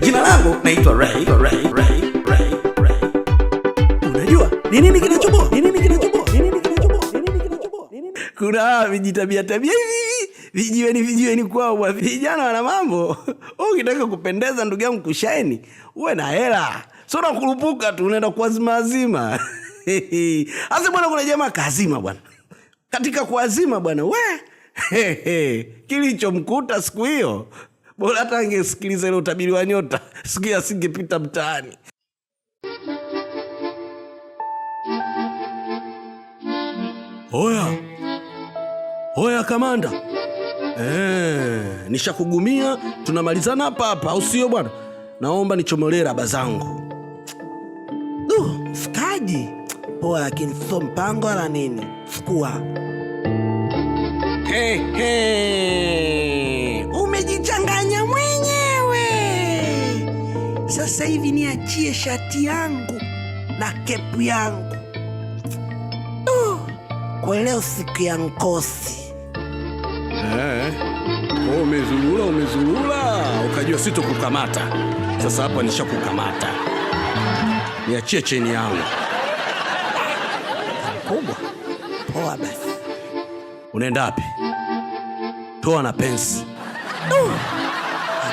Jina langu naitwa Ray. Unajua ni nini kinachoboa? Kuna vijitabia hivi vijiweni kwao vijana wana mambo. Ukitaka kupendeza ndugu yangu kushaini, uwe na hela. Sio na kurupuka tu unaenda kuazima. Asa bwana, kuna jamaa kazima bwana. Katika kuazima bwana, kilichomkuta siku hiyo, bora hata angesikiliza ile utabiri wa nyota, siku asingepita mtaani. Oya kamanda. Nishakugumia, tunamalizana hapa, au sio bwana? Naomba nichomolee raba zangu. Fikaji. Poa, lakini sio mpango wala nini. Fukua. Umejichanganya mwenyewe. Sasa hivi niachie shati yangu na kepu yangu. Kwa leo siku ya nkosi. Umezulula. Ukajua sitokukamata. Sasa hapa nishakukamata. Niachie cheni yangu. Kubwa. Poa basi. Unaenda wapi? Toa na pensi.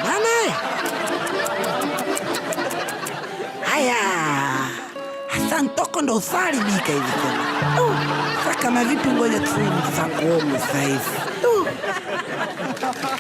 Bana. Haya. Hasan toko ndo usali bika hivi tena. Saka mavipi, ngoja tufunge sasa kuomu sasa hivi.